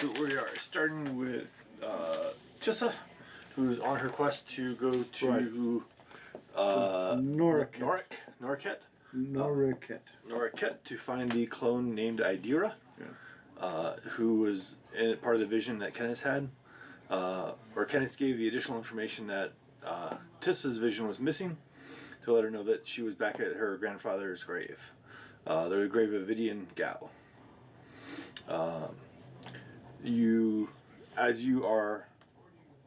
So we are starting with Tissa, who's on her quest to go to Noreket. Noreket to find the clone named Idria, who was part of the vision that Kenneth had. Or Kenneth gave the additional information that Tissa's vision was missing to let her know that she was back at her grandfather's grave. The grave of Vidian Gao. As you are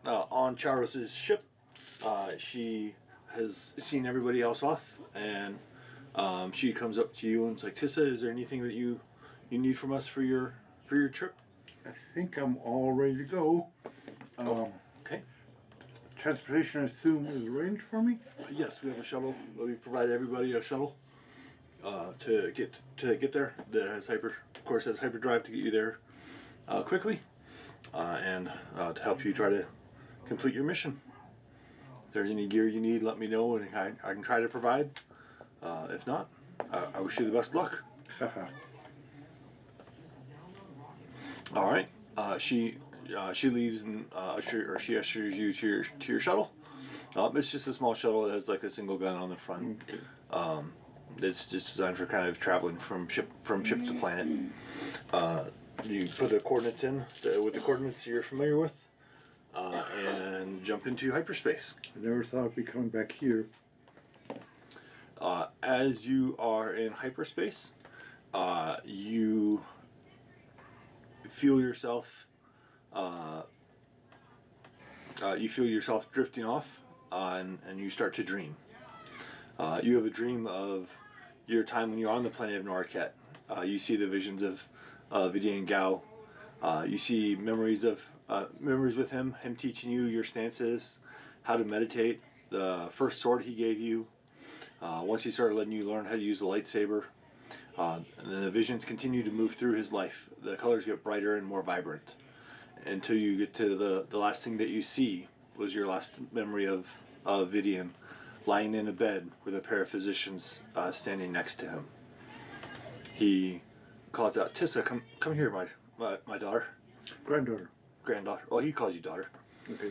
on Charos's ship, she has seen everybody else off, and she comes up to you and is like, Tissa, is there anything that you need from us for your trip? I think I'm all ready to go. Okay. Transportation, I assume, is arranged for me? Yes, we have a shuttle. We've provided everybody a shuttle to get there. That has hyperdrive to get you there quickly, and to help you try to complete your mission. If there's any gear you need, let me know, and I can try to provide. If not, I wish you the best luck. All right. She leaves and she ushers you to your shuttle. It's just a small shuttle that has like a single gun on the front. Okay. It's just designed for kind of traveling from ship to planet. You put the coordinates in with the coordinates you're familiar with, and jump into hyperspace. I never thought I'd be coming back here. As you are in hyperspace, you feel yourself drifting off, and you start to dream. You have a dream of your time when you're on the planet of Noreket. You see the visions of Vidian Gao. You see memories with him teaching you your stances, how to meditate, the first sword he gave you. Once he started letting you learn how to use the lightsaber. And then the visions continue to move through his life. The colors get brighter and more vibrant until you get to the last thing that you see was your last memory of Vidian lying in a bed with a pair of physicians standing next to him. He calls out, Tissa, come here, my daughter. Granddaughter. Granddaughter. Well, he calls you daughter. Okay.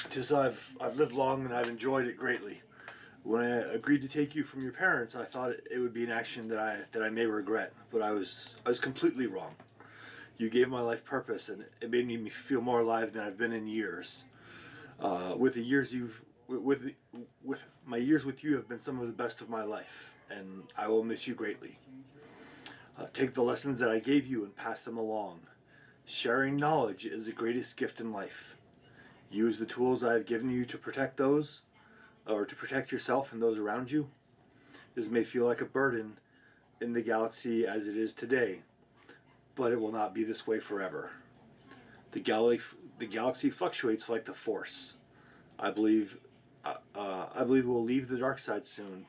Tissa, I've lived long and I've enjoyed it greatly. When I agreed to take you from your parents, I thought it would be an action that I may regret, but I was completely wrong. You gave my life purpose, and it made me feel more alive than I've been in years. With my years with you have been some of the best of my life, and I will miss you greatly. Take the lessons that I gave you and pass them along. Sharing knowledge is the greatest gift in life. Use the tools I have given you to protect those, or to protect yourself and those around you. This may feel like a burden in the galaxy as it is today, but it will not be this way forever. The galaxy fluctuates like the Force. I believe we'll leave the dark side soon,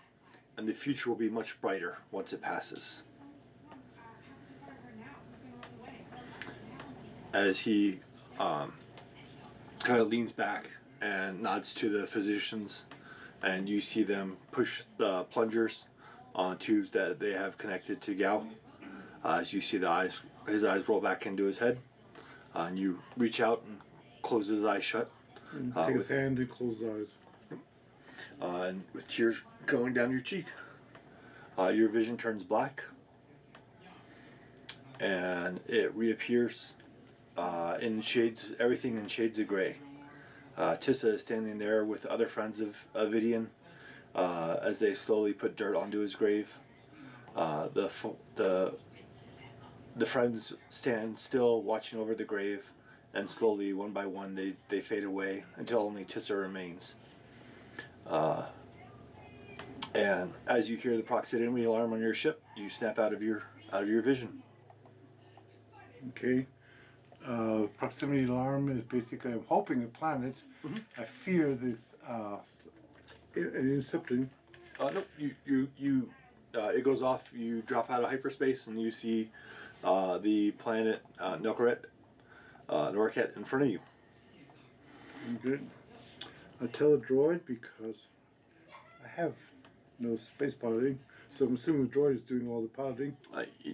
and the future will be much brighter once it passes. As he kind of leans back and nods to the physicians, and you see them push the plungers on tubes that they have connected to Gao. As you see his eyes roll back into his head, and you reach out and close his eyes shut. And take his hand and close his eyes. And with tears going down your cheek, your vision turns black, and it reappears everything in shades of gray. Tissa is standing there with other friends of Vidian as they slowly put dirt onto his grave. The friends stand still watching over the grave, and slowly, one by one, they fade away until only Tissa remains. And as you hear the proximity alarm on your ship, you snap out of your vision. Okay. Proximity alarm is basically, I'm hoping a planet. Mm-hmm. I fear this intercepting. No, it goes off. You drop out of hyperspace and you see the planet Noreket in front of you. Good. I tell the droid, because I have no space piloting, So I'm assuming the droid is doing all the piloting.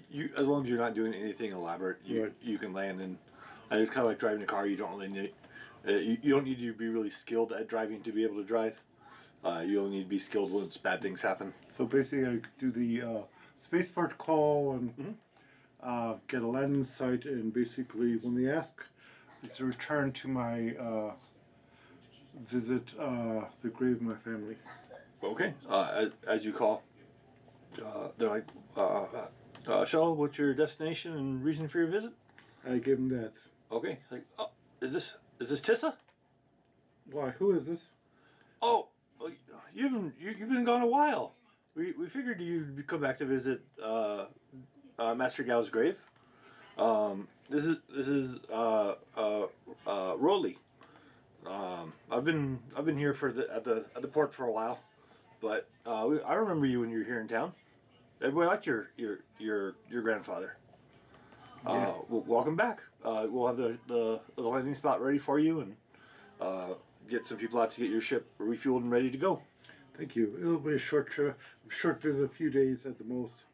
You, as long as you're not doing anything elaborate, Right. you can land and it's kind of like driving a car. You don't really need you don't need to be really skilled at driving to be able to drive. You only need to be skilled once bad things happen. So basically, I do the spaceport call and get a landing site, and basically, when they ask, it's a return to my visit the grave of my family. Okay. As you call, they're like, Shuttle, what's your destination and reason for your visit? I give them that. Okay. Like, oh, is this Tissa? Why? Who is this? Oh, you've been gone a while. We figured you'd come back to visit Master Gao's grave. This is Rolly. I've been here at the port for a while, but I remember you when you were here in town. Everybody liked your grandfather. Yeah. Welcome back. We'll have the landing spot ready for you and get some people out to get your ship refueled and ready to go. Thank you. It'll be a short trip, short visit, a few days at the most.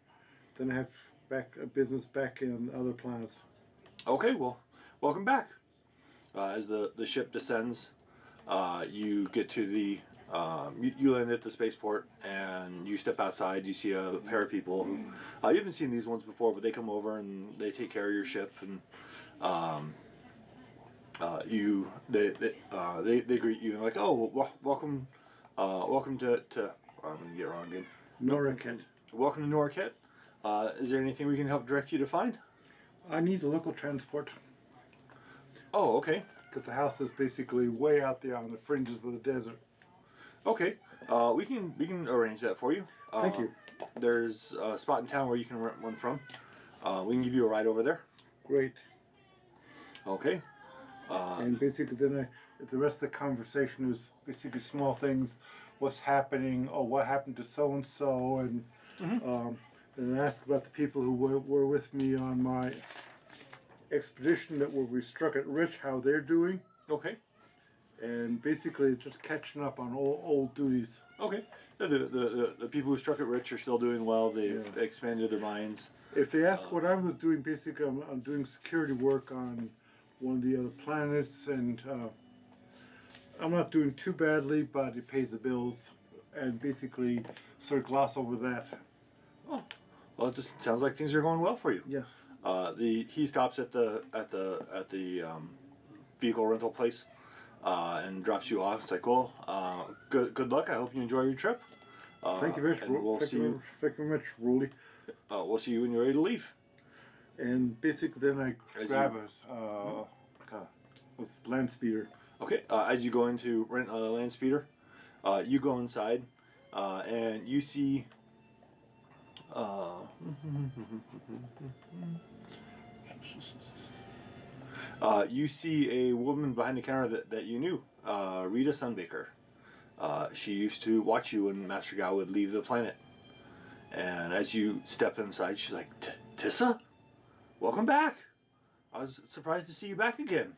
Then I have a business back in other planets. Okay, well, welcome back. As the ship descends, you get to the you land at the spaceport and you step outside. You see a pair of people who you haven't seen these ones before, but they come over and they take care of your ship and they greet you and like, oh, welcome to I'm gonna get it wrong again. Noreket. Welcome to Noreket. Is there anything we can help direct you to find? I need a local transport. Oh, okay. Because the house is basically way out there on the fringes of the desert. Okay, we can arrange that for you. Thank you. There's a spot in town where you can rent one from. We can give you a ride over there. Great. Okay. And basically, then the rest of the conversation is basically small things, what's happening, or what happened to so and so, and then ask about the people who were with me on my expedition that were we struck at Rich, how they're doing, Okay. and basically just catching up on old duties. Okay. The people who struck it rich are still doing well. They've expanded their minds. If they ask what I was doing, basically I'm doing security work on one of the other planets, and I'm not doing too badly, but it pays the bills, and basically sort of gloss over that. Oh, well, it just sounds like things are going well for you. Yes. He stops at the vehicle rental place and drops you off. It's like, well, good luck. I hope you enjoy your trip. Thank you very much. And we'll see you. Thank you very much, Rolly. We'll see you when you're ready to leave. And basically, then I grab a land speeder. Okay. As you go in to rent a land speeder, you go inside and you see. You see a woman behind the counter that you knew, Rita Sunbaker. She used to watch you when Master Gao would leave the planet. And as you step inside, she's like, Tissa? Welcome back. I was surprised to see you back again.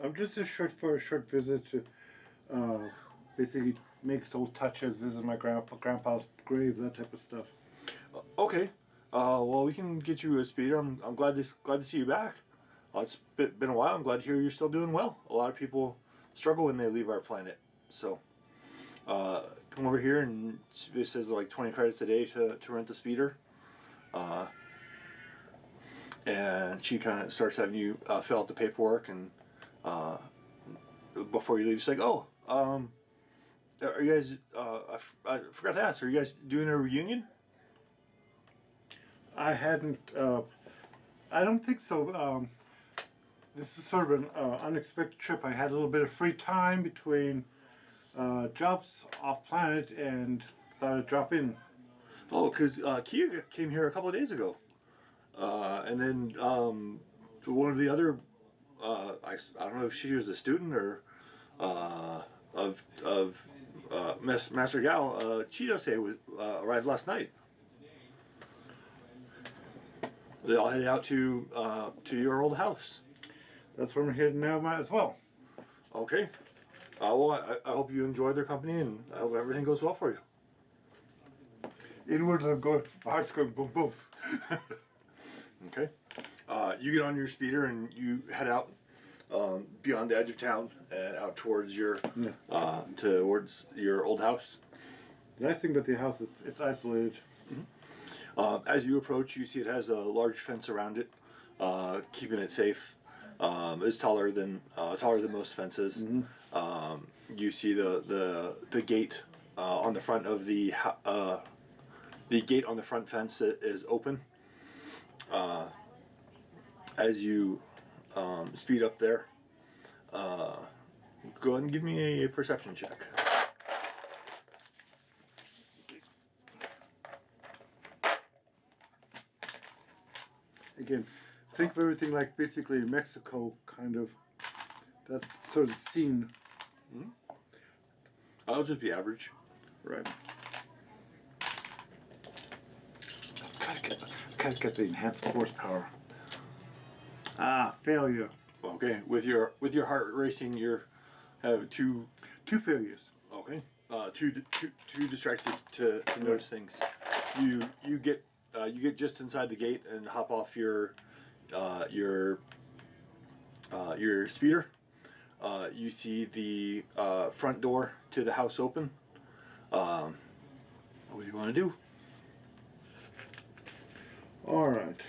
I'm just for a short visit to basically make little touches, visit my grandpa's grave, that type of stuff. Okay. Well, we can get you a speeder. I'm glad to see you back. It's been a while. I'm glad to hear you're still doing well. A lot of people struggle when they leave our planet. So, come over here, and it says like 20 credits a day to rent the speeder. And she kind of starts having you fill out the paperwork, and before you leave, she's like, "Oh, are you guys? I forgot to ask. Are you guys doing a reunion?" I hadn't. I don't think so. This is sort of an unexpected trip. I had a little bit of free time between jobs off planet, and thought I'd drop in. Oh, because Keya came here a couple of days ago, and then one of the other. I don't know if she was a student or of Master Gal. Chidose arrived last night. They all headed out to your old house. That's where I'm headed now as well. Okay. Well, I hope you enjoy their company, and I hope everything goes well for you. Inwards, I'm going. My heart's going boom, boom. Okay. You get on your speeder and you head out beyond the edge of town and out towards your old house. The nice thing about the house is it's isolated. As you approach, you see it has a large fence around it, keeping it safe. It's taller than most fences. You see the gate on the front of the gate on the front fence is open. As you speed up there, go ahead and give me a perception check. Again, think of everything like basically Mexico, kind of. That sort of scene. I'll just be average. Right. Gotta get the enhanced horsepower. Ah, failure. Okay, with your heart racing, you have two failures. Okay, too distracted to notice things. You get just inside the gate and hop off your speeder. You see the front door to the house open. What do you want to do? All right.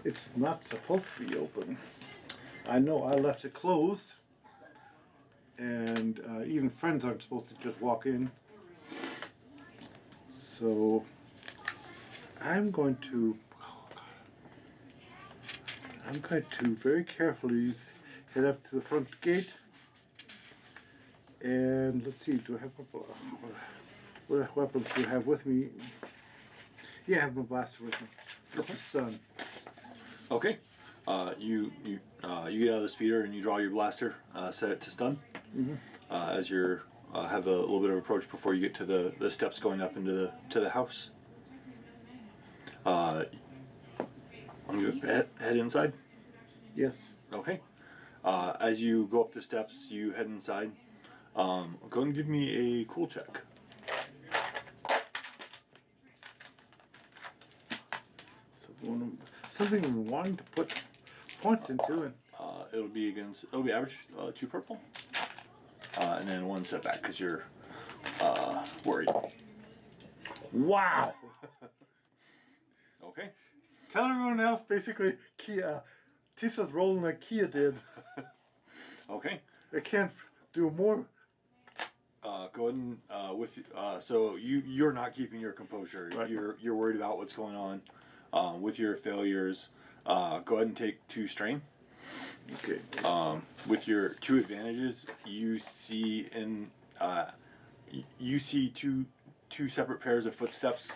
It's not supposed to be open. I know I left it closed, and even friends aren't supposed to just walk in. So I'm going to very carefully head up to the front gate, and let's see. Do I have what weapons do I have with me? Yeah, I have my blaster with me. It's a stun. Okay. You get out of the speeder and you draw your blaster, set it to stun. As you have a little bit of approach before you get to the steps going up into the house. You head inside. Yes. Okay. As you go up the steps, you head inside. Go and give me a cool check. Something I'm wanting to put points into it. It'll be average, 2 purple. And then 1 setback because you're worried. Wow. Okay. Tell everyone else basically Keya. Tissa's rolling like Keya did. Okay. I can't do more. Go ahead and so you're not keeping your composure. Right. You're worried about what's going on with your failures. Go ahead and take 2 strain. Okay. With your 2 advantages, you see two separate pairs of footsteps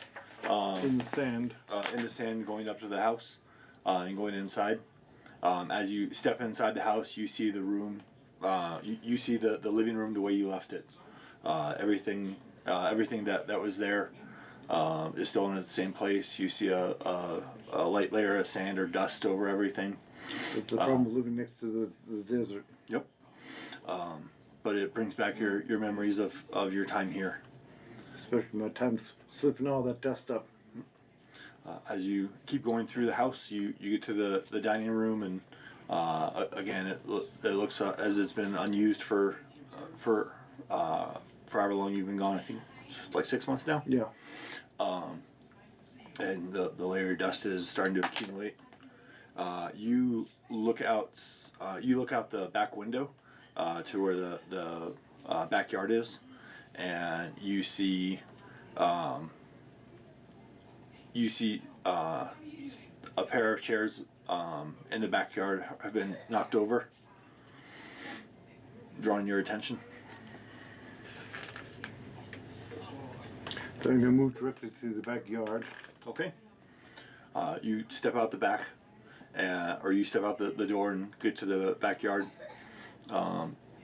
In the sand. in the sand going up to the house and going inside. As you step inside the house, you see the room. You see the living room the way you left it. Everything that was there is still in the same place. You see a light layer of sand or dust over everything. It's the problem with living next to the desert. Yep. But it brings back your memories of your time here. Especially my time slipping all that dust up. As you keep going through the house, you get to the dining room, and again, it looks as it's been unused for however long you've been gone. I think it's like 6 months now. Yeah. And the layer of dust is starting to accumulate. You look out the back window to where the backyard is, and you see a pair of chairs in the backyard have been knocked over, drawing your attention. So I'm going to move directly to the backyard. Okay. You step out the back, or you step out the door and get to the backyard.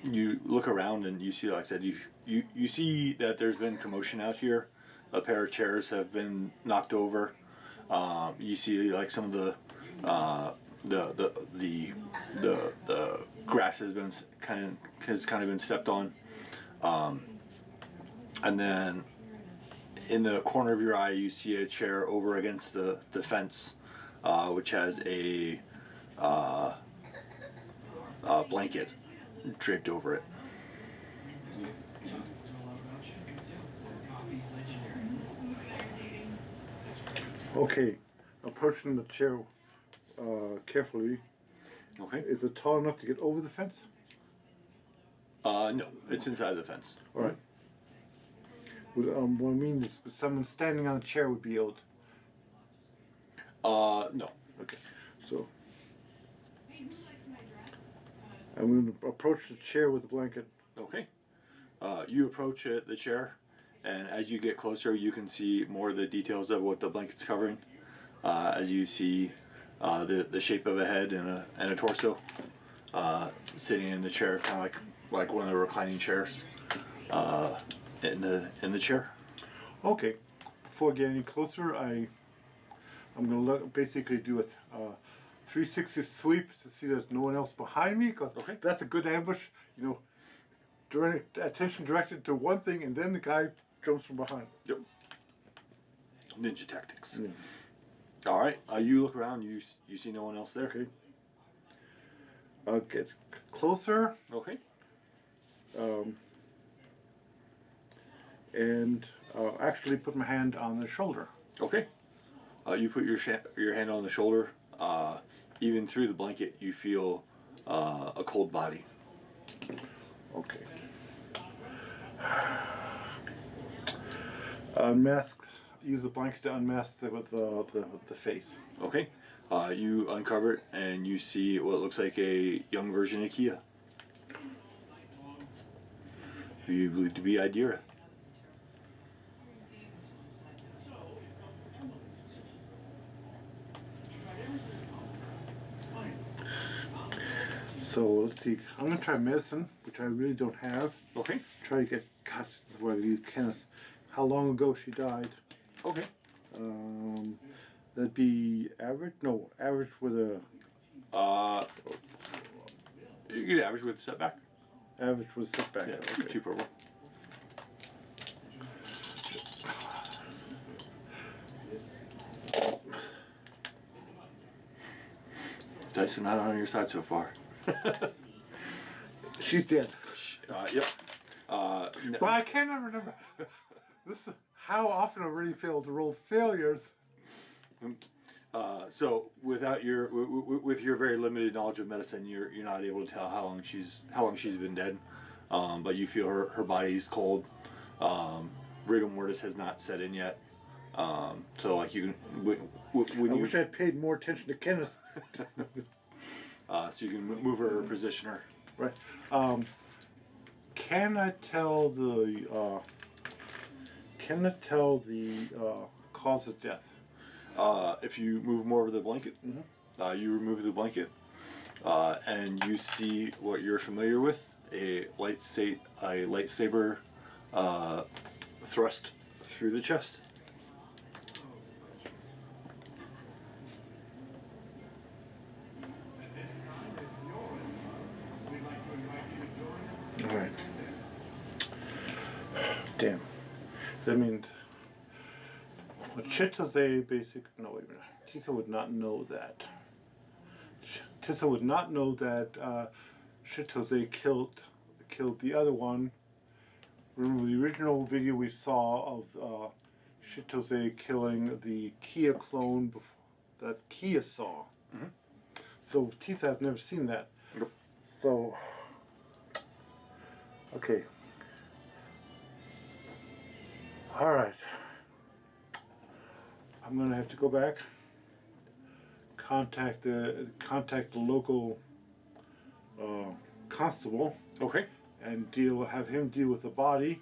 You look around and you see, like I said, you see that there's been commotion out here. A pair of chairs have been knocked over. You see like some of the grass has kind of been stepped on, and then in the corner of your eye, you see a chair over against the fence, which has a blanket draped over it. Okay, approaching the chair carefully. Okay. Is it tall enough to get over the fence? No, it's inside the fence. All right. What I mean is, someone standing on the chair would be able to. No. Okay, so I'm going to approach the chair with the blanket. Okay. You approach the chair, and as you get closer, you can see more of the details of what the blanket's covering. As you see the shape of a head and a torso sitting in the chair, kind of like one of the reclining chairs in the chair. Okay. Before getting any closer, I'm going to basically do a 360 sweep to see there's no one else behind me, because Okay. that's a good ambush. You know, attention directed to one thing, and then the guy jumps from behind. Yep. Ninja tactics. Yeah. All right. You look around. You see no one else there. Okay. I'll get closer. Okay. And I'll actually put my hand on the shoulder. Okay. You put your hand on the shoulder. Even through the blanket, you feel a cold body. Okay. Unmask. Use the blanket to unmask the face. Okay. You uncover it and you see what looks like a young version of Keya, who you believe to be Idria. So let's see. I'm gonna try medicine, which I really don't have. Okay. Try to get. God, this is why I use Kenneth. How long ago she died? Okay. That'd be average. No, average with a You get average with setback. average with a setback. Yeah. Okay. 2 purple. Dice are not on your side so far. She's dead. Yep. But I cannot remember. This is how often I already failed to roll failures. So without with your very limited knowledge of medicine, you're not able to tell how long she's been dead. But you feel her body's cold. Rigor mortis has not set in yet. So like you can when I you wish I'd paid more attention to Kenneth. so you can move her or position her. Right. Can I tell the cause of death? If you move more of the blanket, you remove the blanket, and you see what you're familiar with: a lightsaber thrust through the chest. All right. Damn. That means. Well, Chitose basic. No, wait a minute. Tissa would not know that. Tissa would not know that Chitose killed the other one. Remember the original video we saw of Chitose killing the Keya clone before, that Keya saw. Mm-hmm. So Tissa has never seen that. Nope. So, okay. All right. I'm gonna have to go back. Contact the local constable. Okay. And have him deal with the body.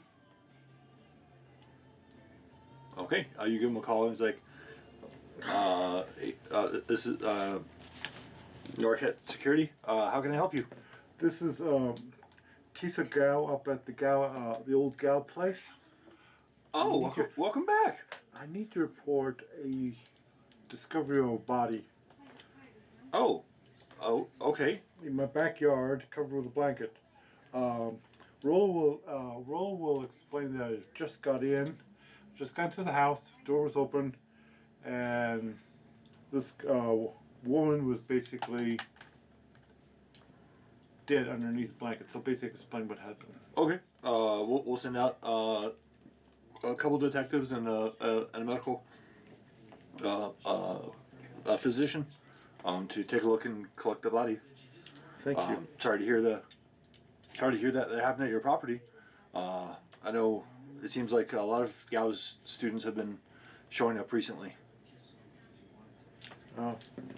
Okay. You give him a call and it's like, this is Noreket Security. How can I help you? This is Tissa Gao up at the old Gao place. Oh, welcome back. I need to report a discovery of a body. Oh, okay. In my backyard, covered with a blanket. Roll will explain that I just got in. just got into the house. Door was open, and this woman was basically dead underneath the blanket. So basically, explain what happened. Okay. We'll send out a couple detectives and a medical a physician to take a look and collect the body. Thank you. Sorry to hear that happened at your property. I know it seems like a lot of Gao's students have been showing up recently.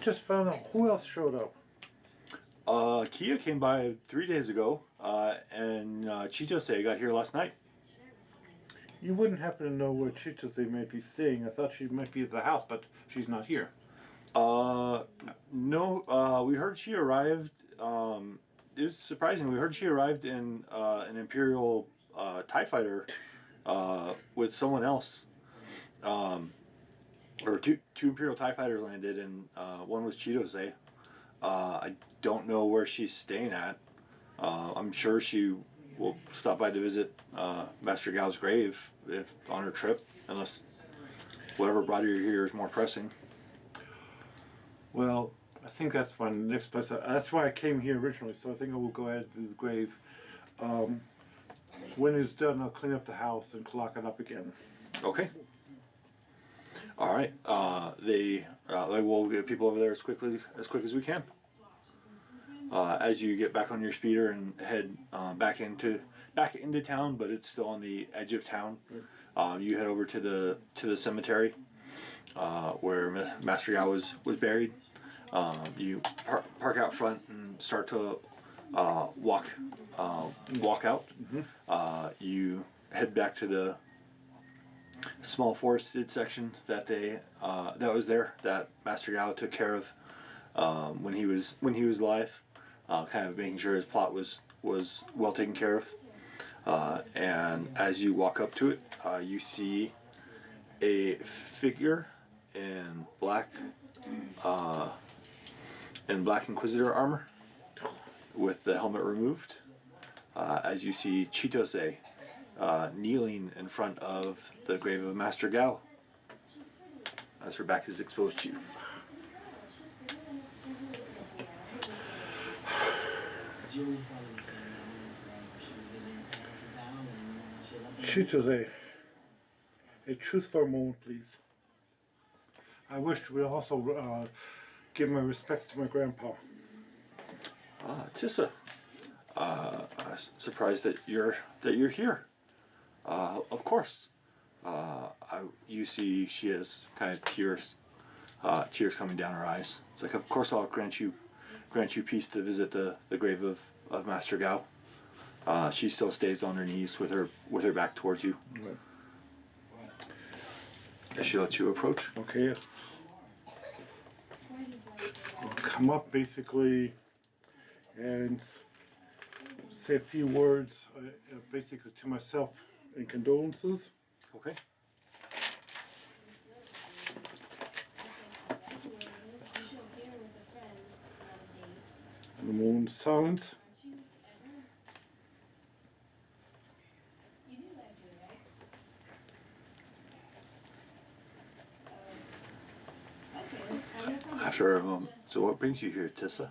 Just found out who else showed up. Keya came by 3 days ago, and Chitose got here last night. You wouldn't happen to know where Chitose might be staying. I thought she might be at the house, but she's not here. No, we heard she arrived. It was surprising. We heard she arrived in an Imperial TIE fighter with someone else. Or two Imperial TIE fighters landed, and one was Chitose. I don't know where she's staying at. I'm sure she will stop by to visit Master Gao's grave if on her trip, unless whatever brought her here is more pressing. Well, I think that's my next place. That's why I came here originally, so I think I will go ahead to the grave. When it's done, I'll clean up the house and lock it up again. Okay. All right. They will get people over there as quick as we can. As you get back on your speeder and head back into town, but it's still on the edge of town. You head over to the cemetery where Master Yao was buried. You park out front and start to walk out. Mm-hmm. You head back to the small forested section that was there that Master Yao took care of when he was alive, kind of making sure his plot was well taken care of. And as you walk up to it, you see a figure in black Inquisitor armor with the helmet removed. As you see Chitose kneeling in front of the grave of Master Gao as her back is exposed to you. Chitose, a truce for a moment, please. I wish to also give my respects to my grandpa. Tissa, I'm surprised that you're here. Of course. You see she has kind of tears coming down her eyes. It's like, of course I'll grant you peace to visit the grave of Master Gao. She still stays on her knees with her back towards you. Right. As she lets you approach. Okay. I'll come up basically and say a few words, basically to myself in condolences. Okay. And a moment's silence. After a moment. So what brings you here, Tissa?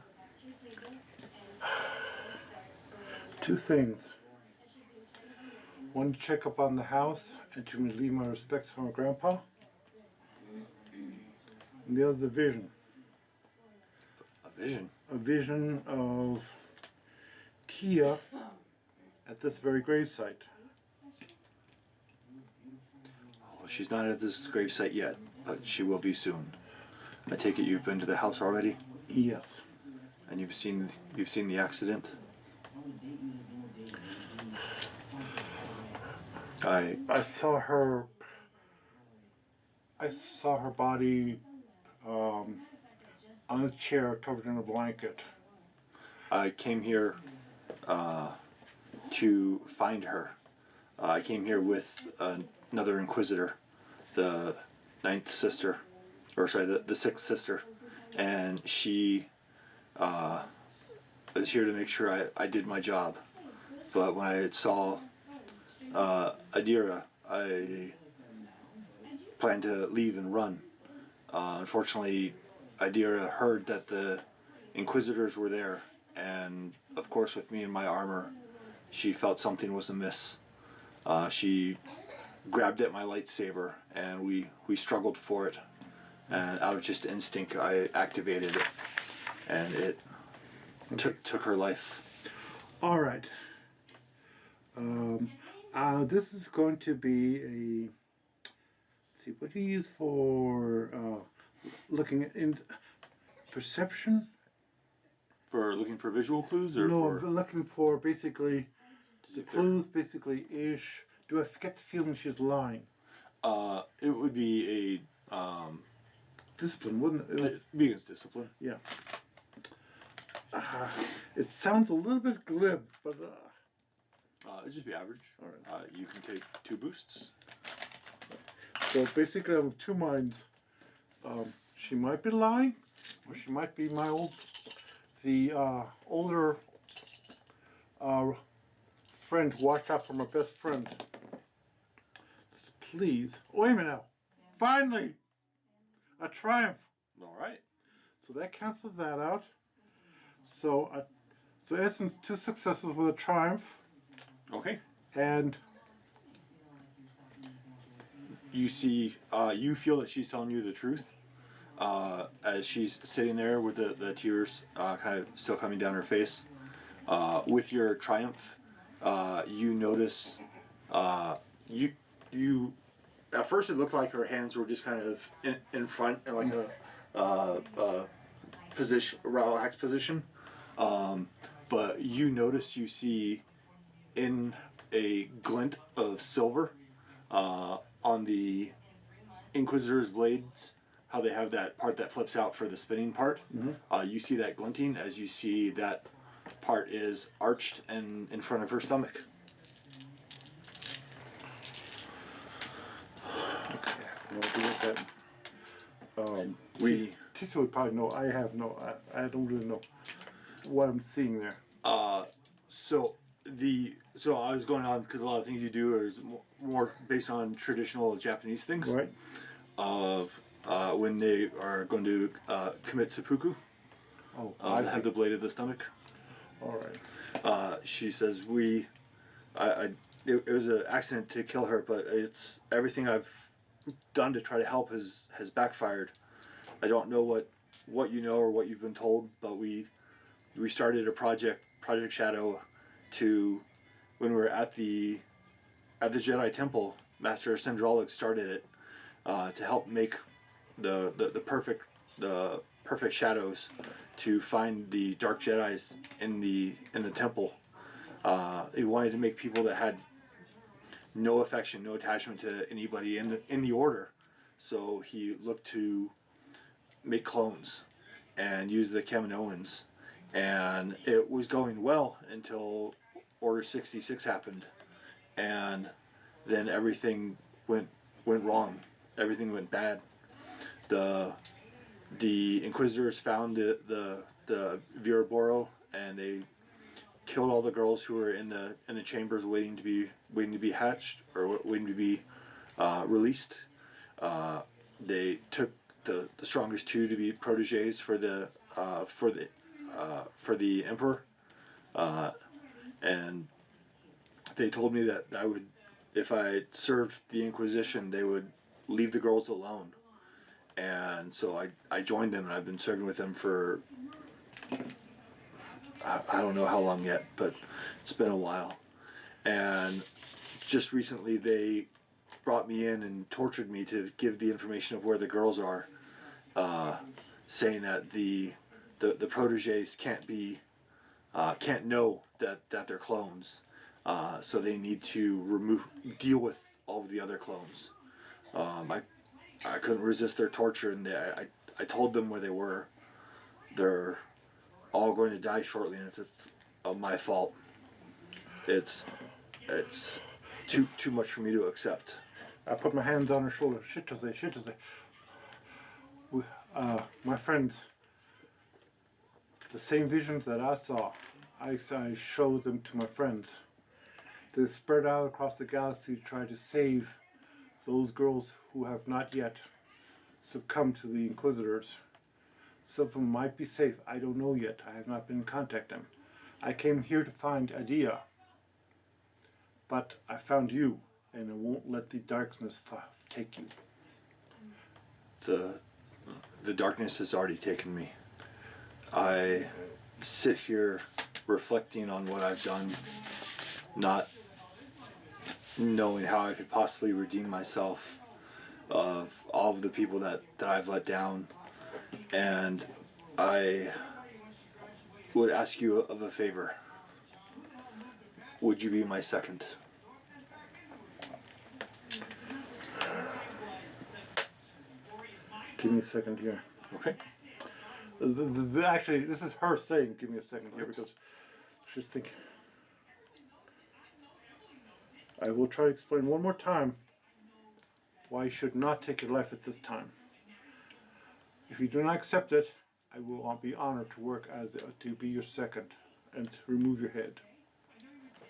Two things. One, to check up on the house and to leave my respects for my grandpa. And the other, the vision. A vision? A vision of Keya at this very gravesite. Well, she's not at this gravesite yet, but she will be soon. I take it you've been to the house already? Yes. And you've seen the accident? I saw her body on a chair covered in a blanket. I came here to find her. I came here with another Inquisitor, the sixth sister, and she was here to make sure I did my job. But when I saw Idria, I planned to leave and run. Unfortunately, Idria heard that the Inquisitors were there, and of course, with me in my armor, she felt something was amiss. She grabbed at my lightsaber, and we struggled for it. And out of just instinct, I activated it, and it took her life. All right. This is going to be a. Let's see, what do you use for looking at perception? For looking for visual clues, or No, for I'm looking for basically the clues. Basically, ish. Do I get the feeling she's lying? it would be a Discipline, wouldn't it? it be against discipline. Yeah. It sounds a little bit glib, but It'd just be average. all right. You can take 2 boosts. So basically, I'm of two minds. She might be lying, or she might be the older friend who watched out for my best friend. Just please. Oh, wait a minute now. Finally! A triumph. All right. So that cancels that out. So, so essence, 2 successes with a triumph. Okay. And You see, you feel that she's telling you the truth. As she's sitting there with the tears kind of still coming down her face. With your triumph, you notice, you at first it looked like her hands were just kind of in front in like a position, relaxed position. But you notice, you see in a glint of silver on the Inquisitor's blades, how they have that part that flips out for the spinning part. You see that glinting as you see that part is arched and in front of her stomach. okay, no idea what that. Tissa would probably know. I don't really know what I'm seeing there. So I was going on because a lot of things you do is more based on traditional Japanese things. Right. Of when they are going to commit seppuku. Oh, They have the blade of the stomach. All right. She says it was an accident to kill her, but it's everything I've done to try to help has backfired. I don't know what you know or what you've been told, but we started a Project Shadow to when we were at the Jedi Temple. Master Sendralik started it to help make the perfect shadows to find the Dark Jedis in the temple. He wanted to make people that had no affection, no attachment to anybody in the order. So he looked to make clones and use the Kaminoans, and it was going well until Order 66 happened, and then everything went wrong. Everything went bad. The Inquisitors found the Viraboro, and they killed all the girls who were in the chambers waiting to be hatched or waiting to be released. They took the strongest 2 to be proteges for the Emperor, and they told me that I would, if I served the Inquisition, they would leave the girls alone. And so I joined them, and I've been serving with them for I don't know how long yet, but it's been a while. And just recently they brought me in and tortured me to give the information of where the girls are, saying that the proteges can't know that they're clones, so they need to deal with all of the other clones. I couldn't resist their torture, and I told them where they were. They're all going to die shortly, and it's my fault. It's too much for me to accept. I put my hands on her shoulder. Shit to say. My friends, the same visions that I saw, I showed them to my friends. They spread out across the galaxy to try to save those girls who have not yet succumbed to the Inquisitors. Some of them might be safe. I don't know yet. I have not been in contact with them. I came here to find Idria, but I found you, and I won't let the darkness take you. The darkness has already taken me. I sit here reflecting on what I've done, not knowing how I could possibly redeem myself of all of the people that I've let down. And I would ask you of a favor. Would you be my second? Give me a second here. Okay. This is her saying, give me a second here, because she's thinking. I will try to explain one more time why you should not take your life at this time. If you do not accept it, I will be honored to work to be your second and remove your head.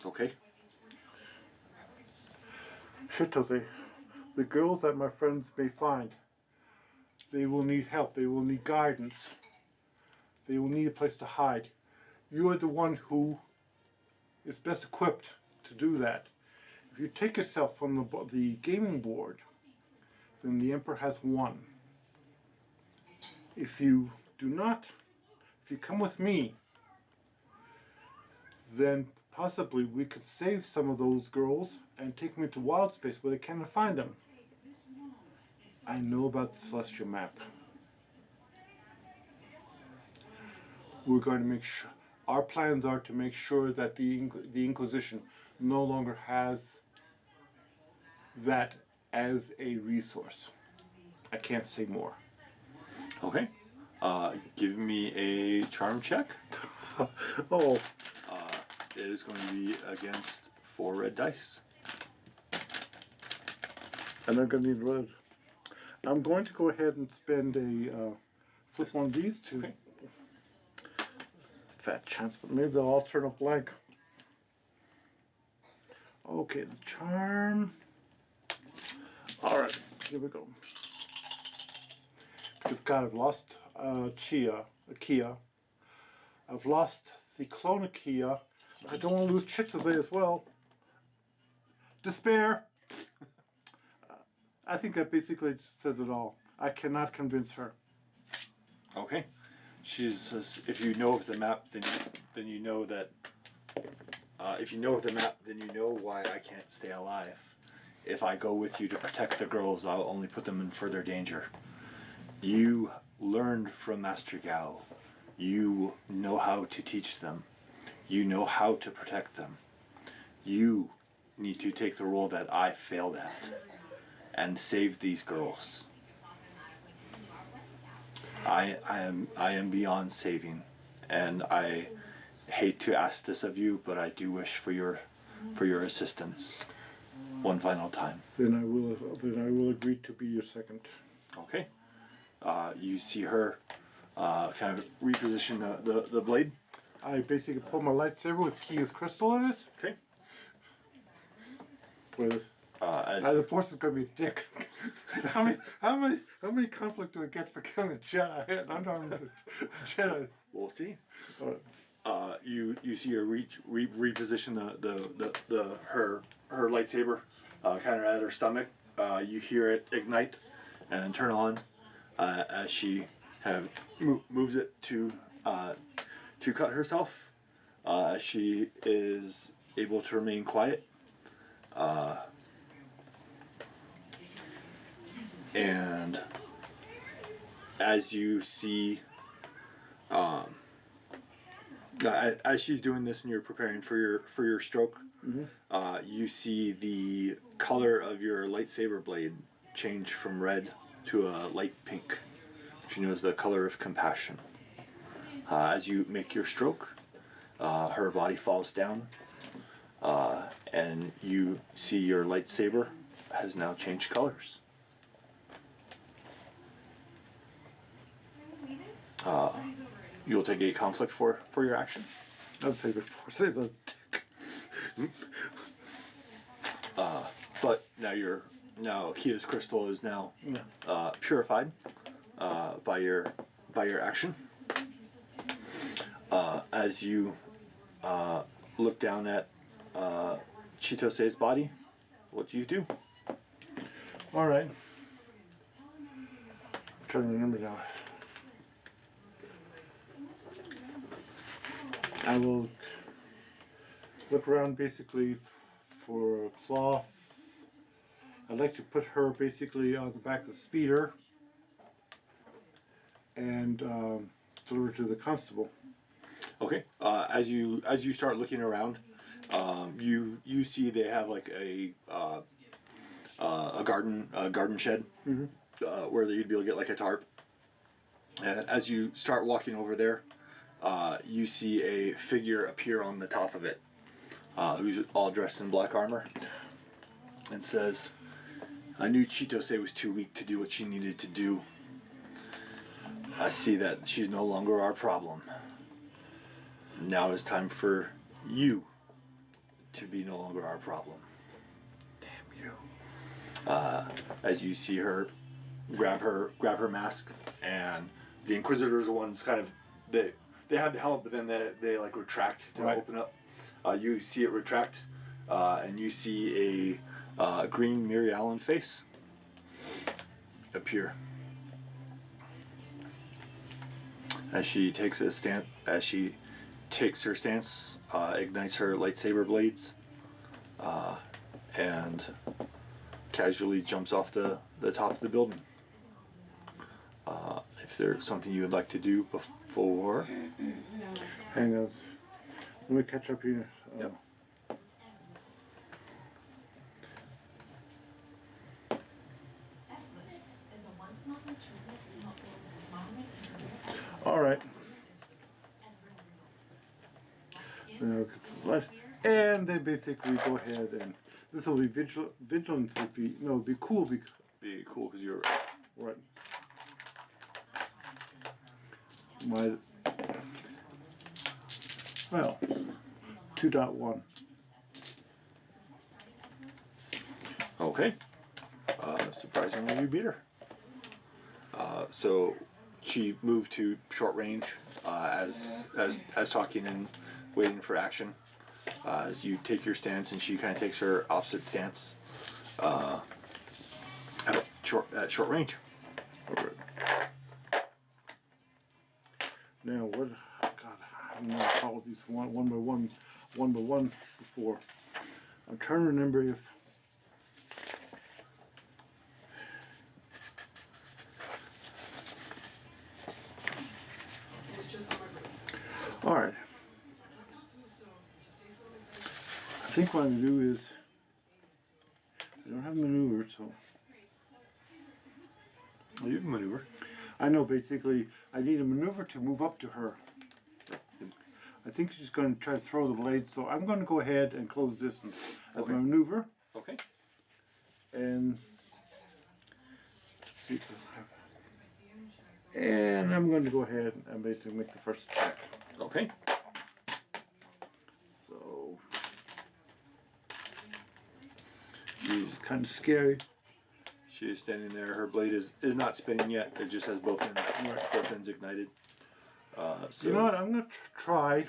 Okay. Shitose, the girls that my friends may find, they will need help, they will need guidance, they will need a place to hide. You are the one who is best equipped to do that. If you take yourself from the gaming board, then the Emperor has won. If you do not, if you come with me, then possibly we could save some of those girls and take them into wild space where they cannot find them. I know about the Celestial Map. We're going to make sure, our plans are to make sure that the Inquisition no longer has that as a resource. I can't say more. Okay. Give me a charm check. Oh. It is going to be against 4 red dice. And I'm going to need red. I'm going to go ahead and spend a flip one of these two. Okay. Fat chance, but maybe they'll all turn up blank. Okay, the charm. All right, here we go. Because God, I've lost Keya. I've lost the Clone of Keya. I don't want to lose Tissa as well. Despair. I think that basically says it all. I cannot convince her. Okay. She says, if you know of the map, then you know that. If you know of the map, then you know why I can't stay alive. If I go with you to protect the girls, I'll only put them in further danger. You learned from Master Gao. You know how to teach them. You know how to protect them. You need to take the role that I failed at and save these girls. I am beyond saving, and I hate to ask this of you, but I do wish for your assistance one final time. Then I will agree to be your second. Okay. You see her kind of reposition the blade. I basically pull my lightsaber with Keya's crystal in it. Okay. With the Force is going to be a dick. how many conflict do I get for killing a Jedi? An unarmed Jedi. We'll see. All right. You see her reposition her lightsaber kind of at her stomach. You hear it ignite and turn on as she kind of moves it to cut herself. She is able to remain quiet. And as you see, as she's doing this and you're preparing for your stroke, you see the color of your lightsaber blade change from red to a light pink. She knows the color of compassion. As you make your stroke, her body falls down, and you see your lightsaber has now changed colors. You'll take a conflict for your action. I'd say the Force is a dick. But now you're Now Keya's crystal is now Yeah. purified by your action. As you look down at Chitose's body, what do you do? All right. I'm trying to remember now. I will look around basically for a cloth. I'd like to put her basically on the back of the speeder and deliver to the constable. Okay. As you start looking around, you see they have like a garden shed where you'd be able to get like a tarp. And as you start walking over there, you see a figure appear on the top of it, who's all dressed in black armor, and says, "I knew Chitose was too weak to do what she needed to do. I see that she's no longer our problem. Now it's time for you to be no longer our problem." Damn you. As you see her grab her mask, and the Inquisitors are ones kind of they have the helmet, but then they like retract to open up. You see it retract, and you see a green Mary Allen face appear as she takes a stand. As she takes her stance, ignites her lightsaber blades, and casually jumps off the top of the building. If there's something you would like to do before... Hang on. Let me catch up here. Yep. All right. Then I'll get to the light. And then basically go ahead and this will be vigilance would be no, it'd be cool because Be cool because you're right. My well 2.1. okay. Surprisingly, you beat her. So she moved to short range as talking and waiting for action. As you take your stance, and she kind of takes her opposite stance at short range. All right. Now what? God, I've never followed these one by one before. I'm trying to remember if. All right. I think what I'm gonna do is I don't have maneuver, so Well, you can maneuver. I know basically I need a maneuver to move up to her. I think she's going to try to throw the blade, so I'm going to go ahead and close the distance as my maneuver. Okay. And let's see if I have. And I'm going to go ahead and basically make the first attack. Okay. So she's kind of scary. She is standing there. Her blade is not spinning yet. It just has both ends ignited. So You know what? I'm going to try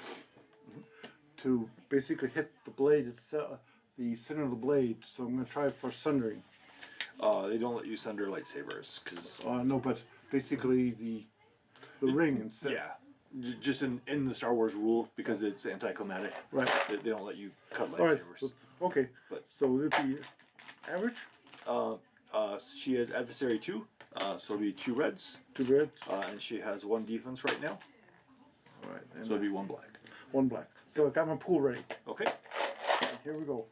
to basically hit the blade itself, the center of the blade. So I'm going to try for sundering. they don't let you sunder lightsabers because No, but basically the ring instead. yeah, just in the Star Wars rule, because it's anticlimactic. Right. They don't let you cut All right. lightsabers. Okay. But So it'd be average. She has adversary 2, so it'll be 2 reds, 2 reds. and she has 1 defense right now, All right. And so it'll be 1 black. 1 black. So I got my pool ready. Okay. And here we go.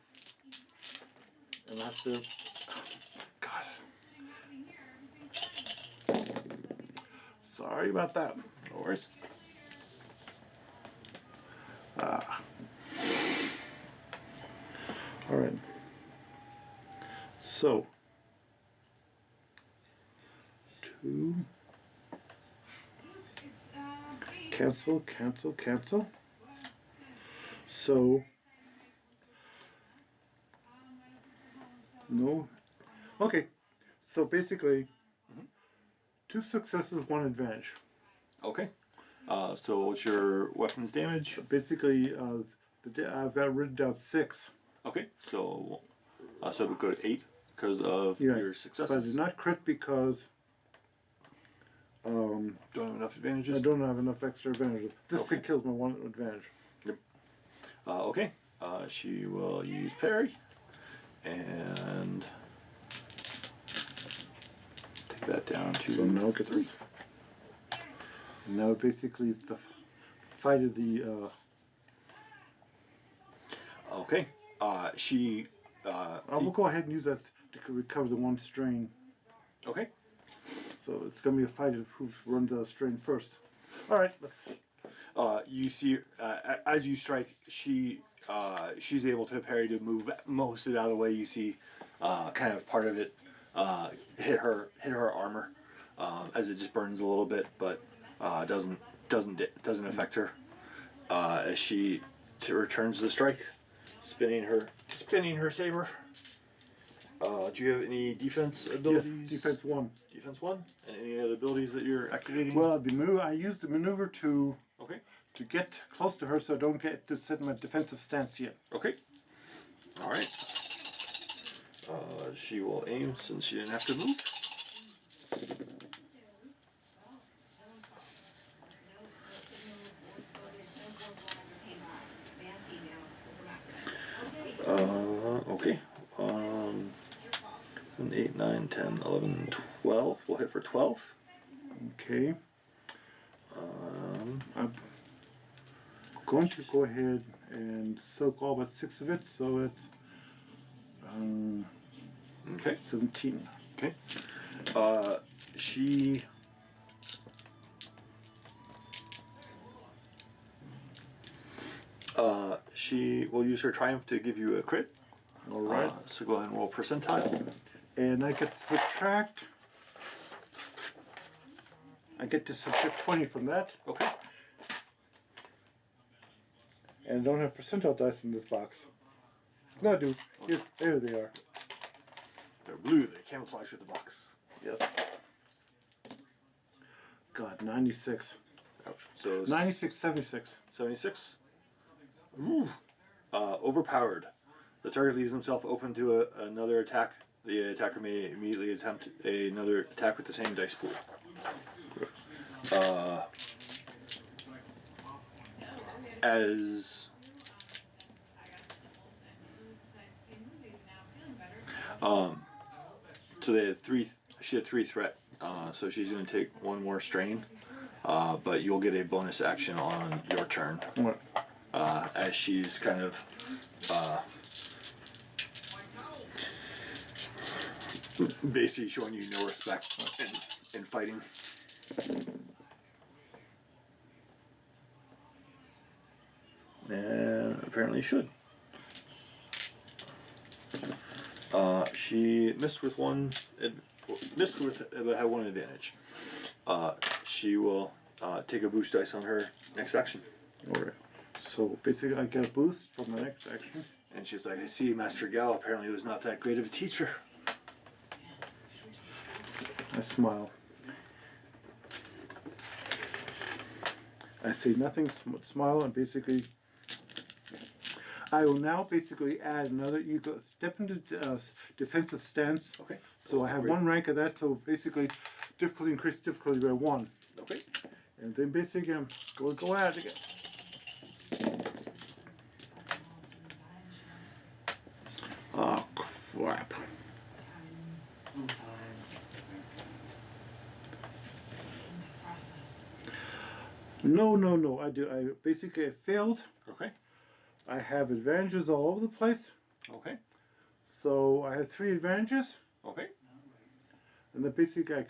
And I have to. God. Sorry about that. No worries. All right. So 2. Cancel. So no. Okay, so basically, 2 successes, 1 advantage. Okay. So what's your weapons damage? Basically, I've got written down 6. Okay. So it would go to 8 because of Yeah, your but I successes. did not crit because Don't have enough I advantages. don't have enough extra advantage. This Okay. thing kills my 1 advantage. Yep. Okay. She will use parry and take that down to So now get 3. this. And now basically the fight of the. Okay. She. I will go ahead and use that to recover the 1 strain. Okay. So it's going to be a fight of who runs out of strain first. All right, let's. You see, as you strike, she's able to parry to move most of it out of the way. You see, kind of part of it hit her armor as it just burns a little bit, but doesn't affect her as she returns the strike, spinning her saber. Do you have any defense abilities? Yes, defense 1. Defense 1, and any other abilities that you're activating? Well, the maneuver I used the maneuver to Okay. get close to her, so I don't get to set my defensive stance yet. Okay. All right. She will aim since she didn't have to move. Okay. 8, 9, 10, 11, 12. We'll hit for 12. Okay. I'm going to go ahead and soak all but 6 of it, so it's Okay. 17. Okay. She. She will use her triumph to give you a crit. All right. So go ahead and roll percentile. And I get to subtract. I get to subtract 20 from that, Okay. and I don't have percentile dice in this box. No, I do. There they are. They're blue. They camouflage with the box. Yes. God, 96. Ouch. So 96, 76. 76. Ooh. Overpowered. The target leaves himself open to another attack. The attacker may immediately attempt another attack with the same dice pool. So they had 3. She had 3 threat. So she's going to take 1 more strain. But you'll get a bonus action on your turn. What? As she's kind of basically showing you no respect in fighting. And apparently should. She missed with but had 1 advantage. She will take a boost dice on her next action. All right. So basically, I get a boost from my next action. And she's like, I see Master Gal apparently was not that great of a teacher. I smile. I say nothing, smile, and basically, I will now basically add another. You go step into defensive stance. Okay. So I have 1 rank of that. So basically, difficulty increased difficulty by 1. Okay. And then basically, I'm going to go at it again. Oh crap! No. I basically failed. Okay. I have advantages all over the place. Okay. So I have 3 advantages, Okay. and then basically I'm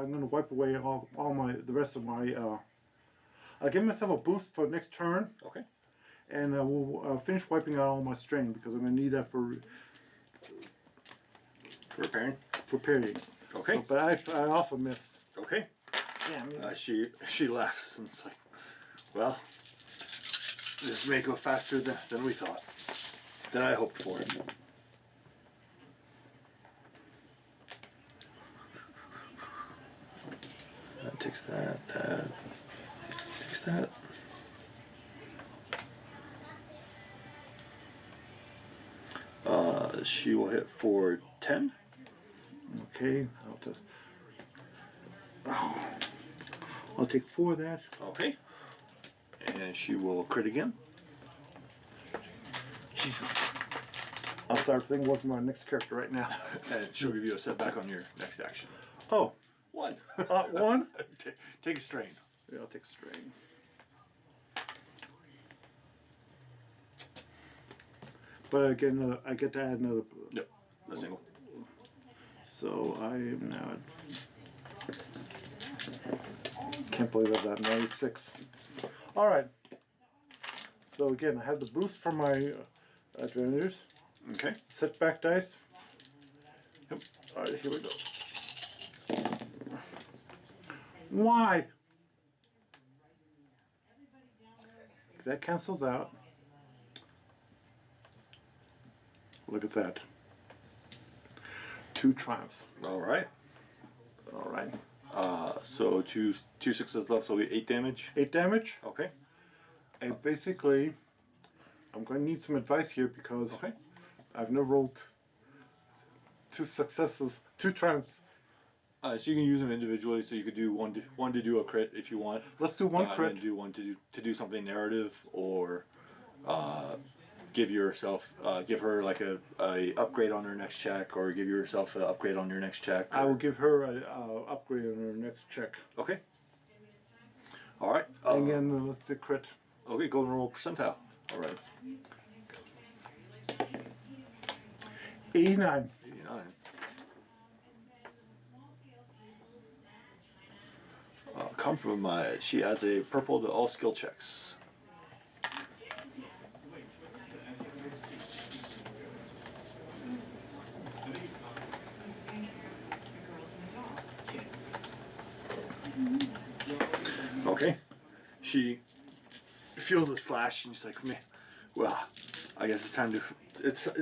going to wipe away the rest of my. I'll give myself a boost for next turn, Okay. and we'll finish wiping out all my strain because I'm going to need that for Repairing. parrying. Okay. So, but I also missed. Okay. Yeah. She laughs and it's like, well, this may go faster than we thought, than I hoped for. Fix that. She will hit for 10. Okay, I'll take 4 of that. Okay. And she will crit again. Jesus. I'll start working on my next character right now. And she'll give you a setback on your next action. Oh, 1. 1? Take a strain. Yeah, I'll take a strain. But again, I get to add another. Yep, a single. So I am now at. Can't believe I've got 96. All right. So again, I have the boost for my advantages. Okay. Setback dice. Yep. All right, here we go. Why? That cancels out. Look at that. 2 triumphs. All right. All right. So two sixes left, so it'll be 8 damage. 8 damage. Okay. And basically, I'm going to need some advice here because Okay. I've never rolled 2 successes, 2 triumphs. So you can use them individually. So you could do one to do a crit if you want. Let's do 1 crit. And then do one to do something narrative, or give her like a upgrade on her next check, or give yourself an upgrade on your next check. I will give her an upgrade on her next check. Okay. All right. And then let's do crit. Okay, go and roll percentile. All right. 89. 89. Compromise. She adds a purple to all skill checks. Okay. She feels a slash and she's like, "Man, well, I guess it's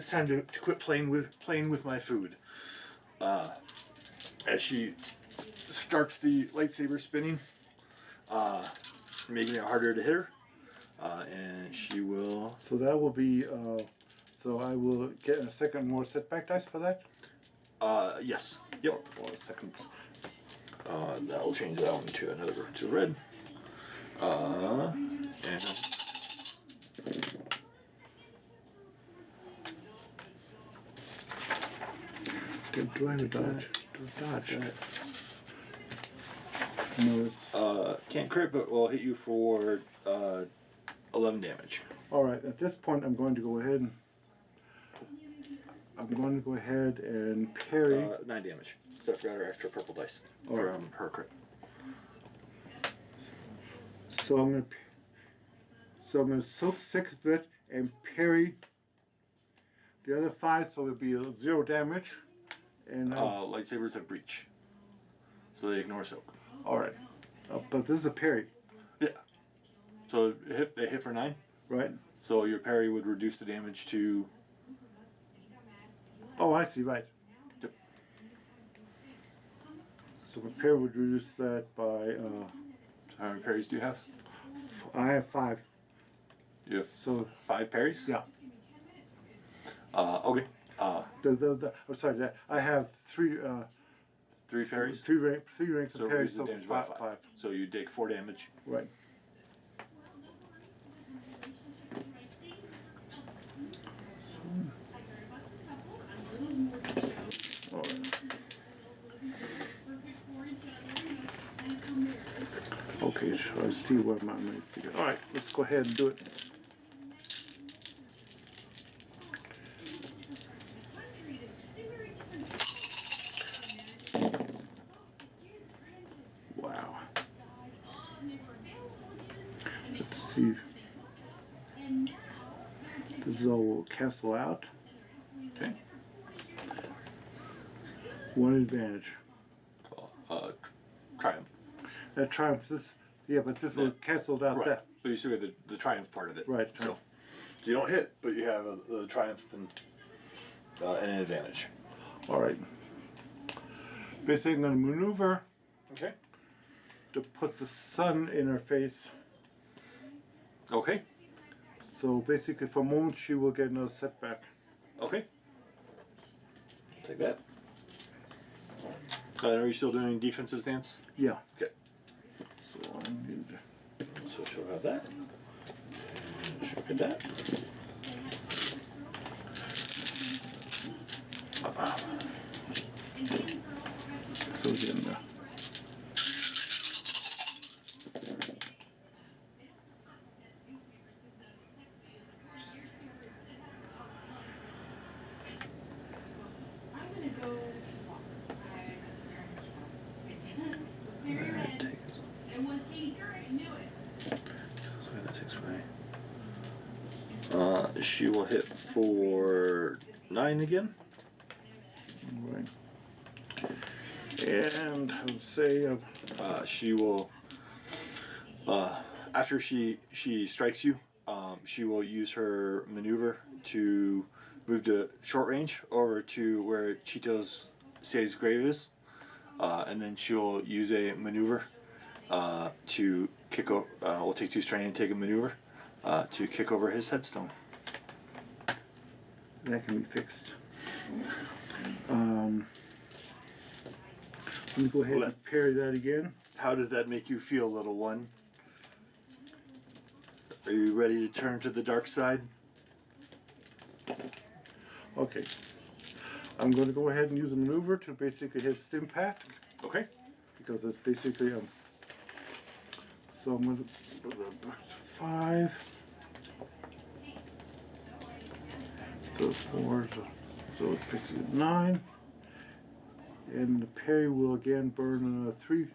time to quit playing with my food." As she starts the lightsaber spinning, making it harder to hit her, and she will. So that will be. So I will get a second more setback dice for that. Yes. Yep. Or a second. That will change that one to red. And Do I have a dodge? Dodge. No, it's. can't crit, but will hit you for 11 damage. All right. At this point, I'm going to go ahead and parry. 9 damage. So I forgot her extra purple dice All from right. her crit. So I'm gonna soak 6 of it and parry the other 5, so there'll be 0 damage. And Lightsabers have breach, so they ignore soak. all right, but this is a parry, Yeah. So they hit for 9. right? So your parry would reduce the damage to. Oh, I see. Right. Yep. So my parry would reduce that by. How many parries do you have? I have 5. You have So 5 parries. yeah. Okay. I'm sorry. I have 3. 3 parries. 3 ranks So of parry. reduce the So damage by 5. 5. So you take 4 damage. Right. All right. Okay, so I see what my money's to get. All right, let's go ahead and do it. Wow. Let's see. This all will cancel out. Okay. 1 advantage. Triumph. That triumphs this. Yeah, but this will cancel out Right. that. But you still get the triumph part of it. Right. So you don't hit, but you have a triumph and an advantage. All right. Basically, I'm going to maneuver. Okay. to put the sun in her face. Okay. So basically, for a moment, she will get no setback. Okay. Take that. Are you still doing defensive stance? Yeah. Okay. So I need. So she'll have that. And she'll get that. So again. She will hit for 9 again. Right. And I would say. She will. After she strikes you, she will use her maneuver to move to short range over to where Cheeto's Say's grave is, and then she'll use a maneuver to kick over. We'll take 2 strain and take a maneuver to kick over his headstone. That can be fixed. Let me go ahead and parry that again. How does that make you feel, little one? Are you ready to turn to the dark side? Okay. I'm going to go ahead and use a maneuver to basically hit Stimpact. Okay. Because it's basically so I'm going to put that back to 5. So 4. So it's basically 9. And the parry will again burn 3.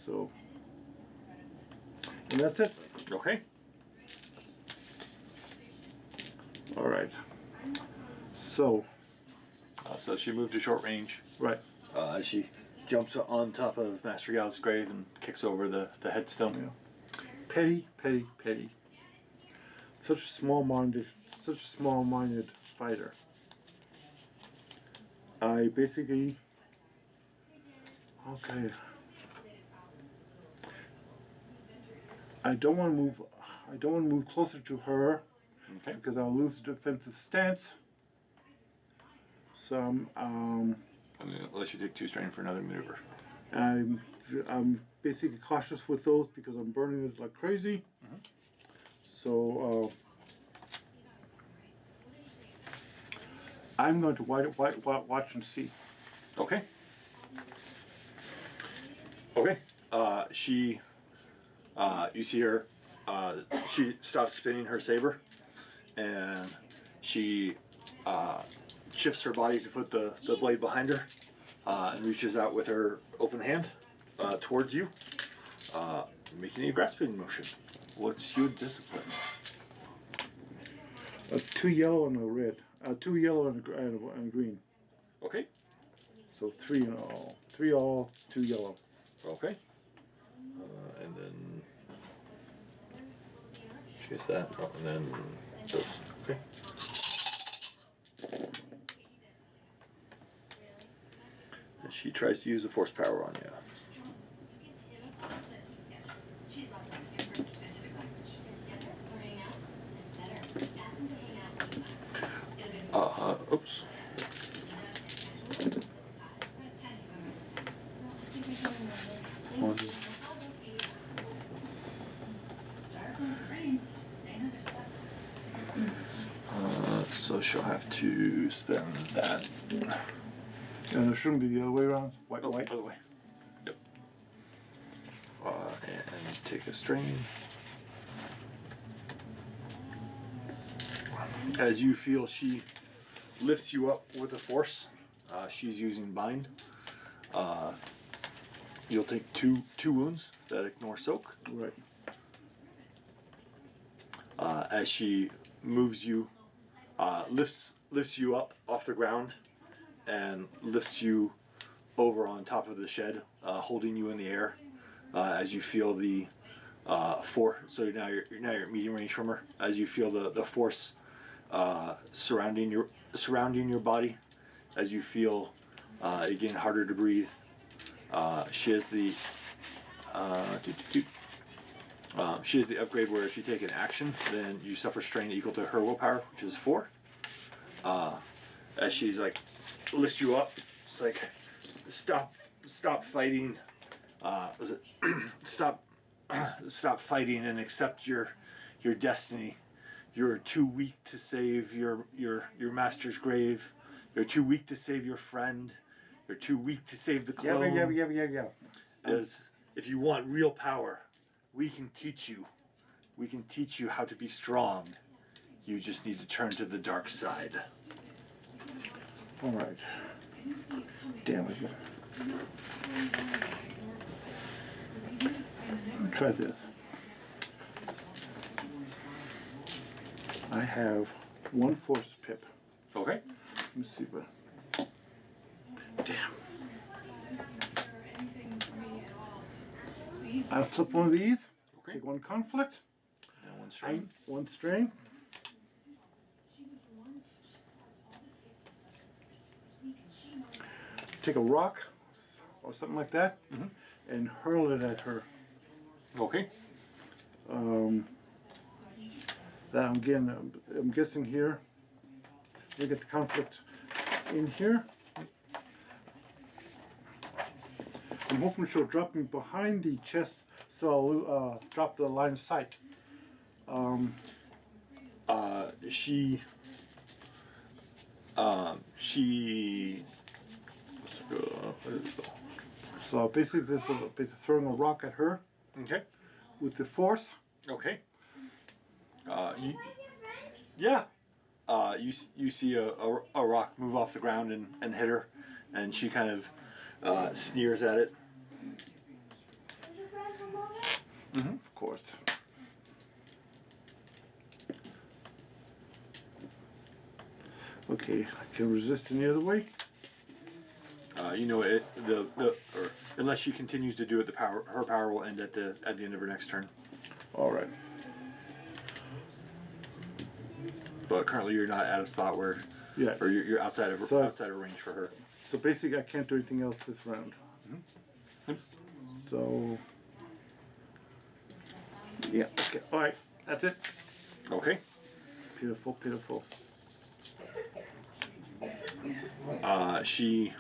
So, and that's it. Okay. All right. So. So she moved to short range. Right. She jumps on top of Master Gal's grave and kicks over the headstone. Yeah. Petty, petty, petty. Such a small-minded fighter. I basically. Okay. I don't want to move closer to her. Okay. Because I'll lose the defensive stance. So Unless you take 2 strain for another maneuver. I'm basically cautious with those because I'm burning it like crazy. Mm-hmm. So I'm going to watch and see. Okay. Okay. She. You see her. She stops spinning her saber, and she shifts her body to put the blade behind her, and reaches out with her open hand towards you, making a grasping motion. What's your discipline? 2 yellow and a red. 2 yellow and a green. Okay. So 3 in all. 3 all, 2 yellow. Okay. And then she gets that. Oh, and then those. Okay. And she tries to use a force power on you. Oops. So she'll have to spend that. And it shouldn't be the other way around. White. Other way. Yep. And take a strain. As you feel she lifts you up with a force, she's using bind. You'll take two wounds that ignore soak. Right. As she moves you, lifts you up off the ground, and lifts you over on top of the shed, holding you in the air. As you feel the force, so now you're at medium range from her. As you feel the force surrounding your body, as you feel it getting harder to breathe, She has the she has the upgrade where if you take an action, then you suffer strain equal to her willpower, which is 4. As she's like lifts you up, it's like stop fighting. Stop fighting and accept your destiny. You're too weak to save your master's grave. You're too weak to save your friend. You're too weak to save the clone. Yeah. As if you want real power, we can teach you. We can teach you how to be strong. You just need to turn to the dark side. All right. Damn it. Let me try this. I have 1 force pip. Okay. Let me see what. Damn. I'll flip one of these. Okay. Take 1 conflict. And 1 strain. 1 strain. Take a rock or something like that and hurl it at her. Okay. That I'm guessing here. We get the conflict in here. I'm hoping she'll drop me behind the chest, so I'll drop the line of sight. She. So basically, this is basically throwing a rock at her Okay. with the force. Okay. You see a rock move off the ground and hit her, and she kind of sneers at it. Of course. Okay, I can resist any other way. Unless she continues to do it, her power will end at the end of her next turn. All right. But currently, you're not at a spot where, Yeah. or you're outside of range for her. So basically, I can't do anything else this round. So. Yeah. Okay. All right. That's it. Okay. Pitiful. She.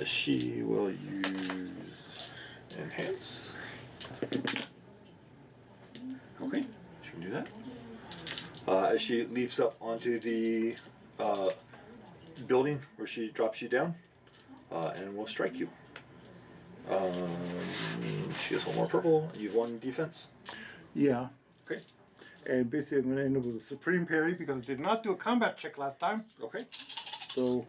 She will use enhance. Okay, she can do that. As she leaps up onto the building where she drops you down, and will strike you. She has 1 more purple. You have 1 defense. Yeah. Okay. And basically, I'm going to end up with a supreme parry because I did not do a combat check last time. Okay. So.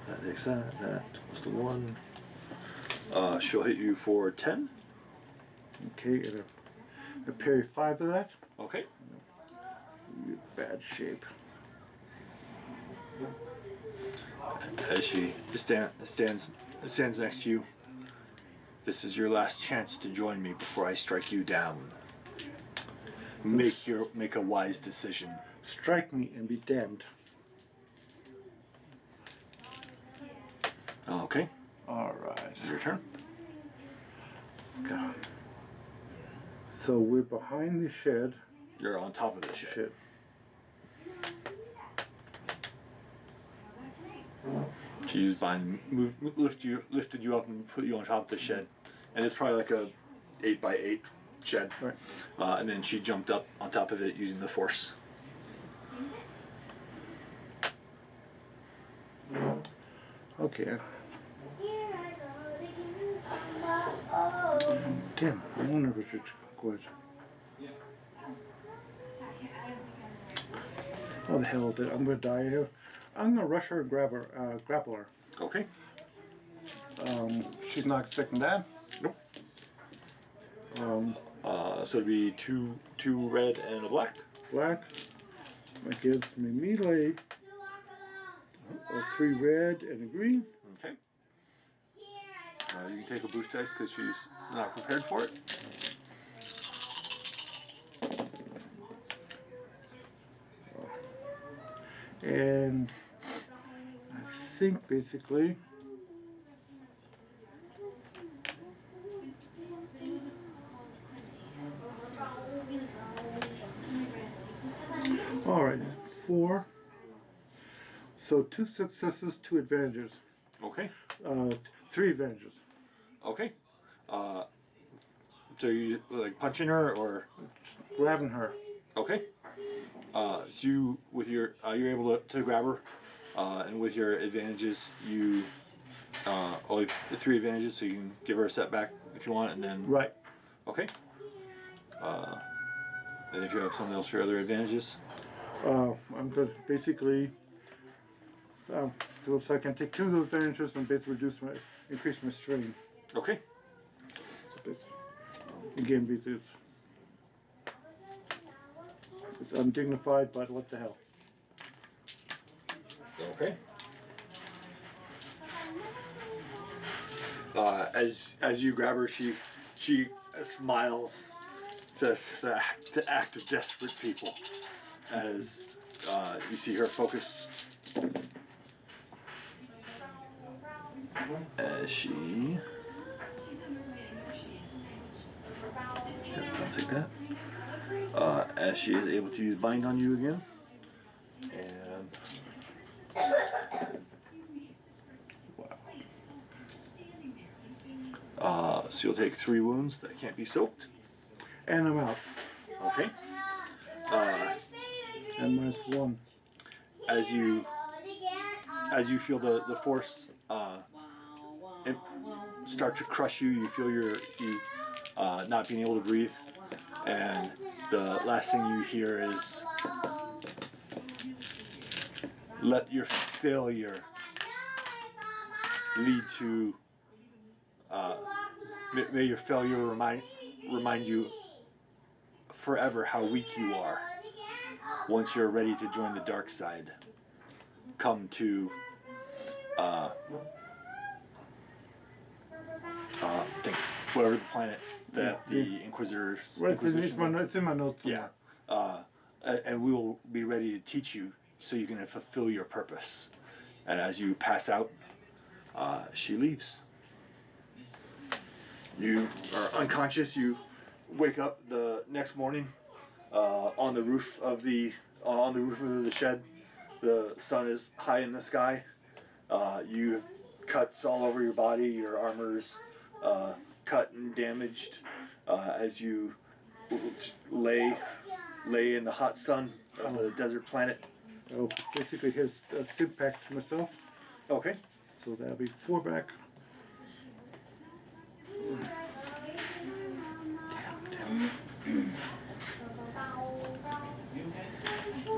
That takes that. That was the 1. She'll hit you for 10. Okay, and I parry 5 of that. Okay. You're bad shape. As she stands next to you. This is your last chance to join me before I strike you down. Make a wise decision. Strike me and be damned. Okay. All right. Your turn. God. So we're behind the shed. You're on top of the shed. She was lifted you up and put you on top of the shed, and it's probably like a 8x8 shed. Right. And then she jumped up on top of it using the force. Okay. Damn, I wonder if I should quit. Oh, the hell with it. I'm going to die here. I'm going to rush her and grapple her. Okay. She's not expecting that. Nope. So it'd be two red and a black. Black. That gives me melee. 3 red and a green. Okay. You can take a boost dice because she's not prepared for it. And I think basically all right, 4. So 2 successes, 2 advantages. Okay. 3 advantages. Okay. So you like punching her or Grabbing her. okay? So you with your you're able to grab her, and with your advantages you only 3 advantages, so you can give her a setback if you want, and then Right. okay. And if you have something else for your other advantages, I'm going to basically so I can take 2 of those advantages and basically increase my strain. okay. So basically, again, basically it's undignified, but what the hell. Okay. As you grab her, she smiles. Says the act of desperate people. As you see her focus. As she. I'll take that. As she is able to use bind on you again, and. So you'll take 3 wounds that can't be soaked. And I'm out. Okay. And -1. As you feel the force start to crush you, you feel you not being able to breathe, and the last thing you hear is, "Let your failure lead to." May your failure remind you forever how weak you are. Once you're ready to join the dark side, come to think whatever the planet that the Inquisitors. Right, it's in my notes somewhere. Yeah. And we will be ready to teach you so you can fulfill your purpose. And as you pass out, she leaves. You are unconscious. You wake up the next morning on the roof of the shed. The sun is high in the sky. You have cuts all over your body. Your armor's cut and damaged as you lay in the hot sun of the desert planet. I'll basically hit a sip back to myself. Okay. So that'll be 4 back.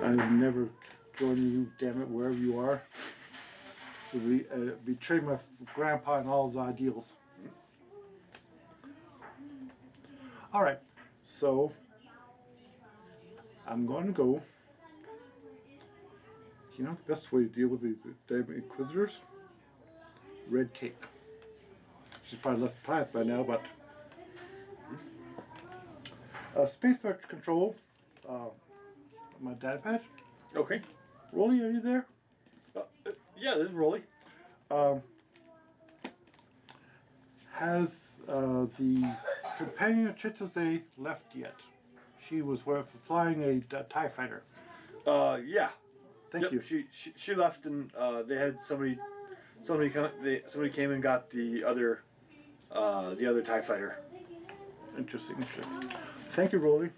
I would never join you, damn it, wherever you are. Betray my grandpa and all his ideals. All right, so I'm going to go. You know the best way to deal with these damn Inquisitors? Red cake. She's probably left the planet by now, but spacebar control. My data pad. Okay. Rolly, are you there? Yeah, this is Rolly. Has the companion of Chitsuse left yet? She was flying a TIE fighter. Yeah. Thank you. She left, and they had somebody came and got the other TIE fighter. Interesting. Thank you, Rolly.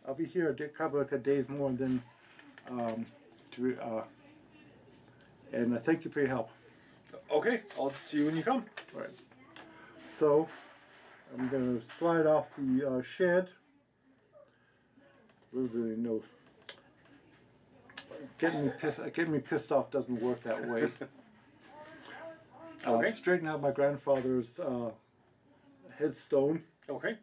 I'll be here a couple of days more, and then and thank you for your help. Okay, I'll see you when you come. All right. So I'm going to slide off the shed. Really no. Getting me pissed off doesn't work that way. Okay. Straighten out my grandfather's headstone. Okay.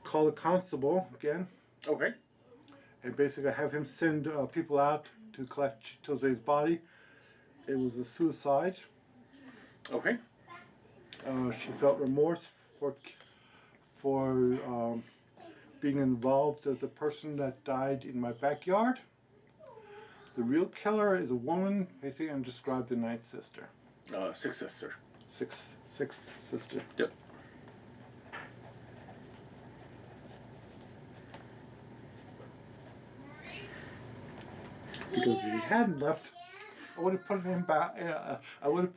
Call the constable again. Okay. and basically I have him send people out to collect Jose's body. It was a suicide. Okay. She felt remorse for being involved as the person that died in my backyard. The real killer is a woman, basically, and described the ninth sister. Sixth sister. Sixth sister. Yep. Because if she hadn't left, I would have put him back. I would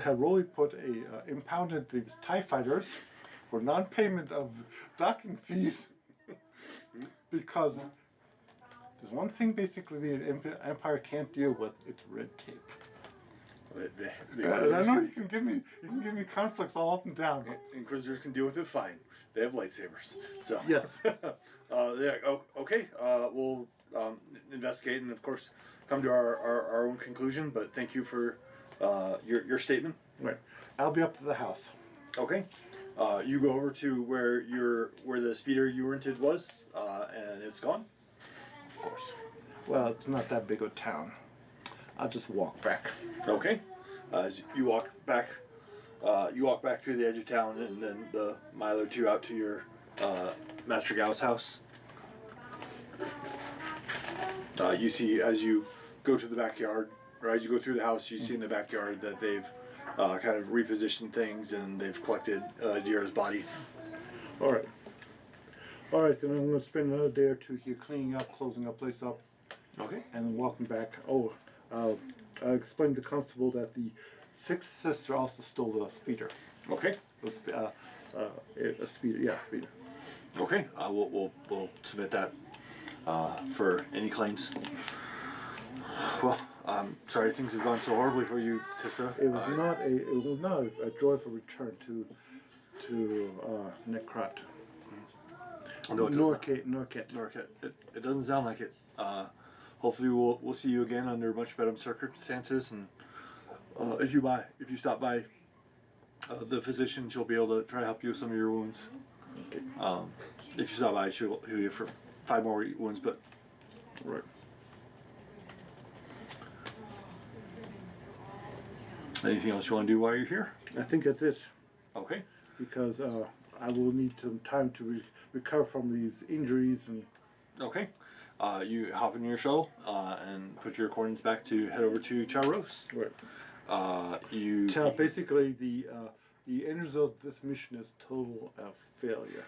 have really impounded these TIE fighters for non-payment of docking fees. Because there's one thing basically the Empire can't deal with, it's red tape. I know you can give me conflicts all up and down. Inquisitors can deal with it fine. They have lightsabers. So Yes. Okay. We'll investigate and of course come to our own conclusion. But thank you for your statement. Right. I'll be up to the house. Okay. You go over to where the speeder you rented was, and it's gone. Of course. Well, it's not that big of a town. I'll just walk back. Okay. As you walk back through the edge of town, and then the mile or two out to your Master Gao's house. You see as you go to the backyard, or as you go through the house, you see in the backyard that they've kind of repositioned things and they've collected Idria's body. All right. Then I'm going to spend another day or two here cleaning up, closing the place up. Okay. And then walking back. I explained to the constable that the sixth sister also stole the speeder. Okay. A speeder, yeah, speeder. Okay. We'll submit that for any claims. Well, I'm sorry things have gone so horribly for you, Tissa. It was not a joyful return to Necrot. No, Noreket. It doesn't sound like it. Hopefully we'll see you again under much better circumstances, and if you stop by the physician, she'll be able to try to help you with some of your wounds. Okay. If you stop by, she'll heal you for 5 more wounds, but Right. Anything else you want to do while you're here? I think that's it. Okay. Because I will need some time to recover from these injuries and. Okay. You hop in your shuttle and put your coordinates back to head over to Charos. Right. Basically, the end result of this mission is total failure.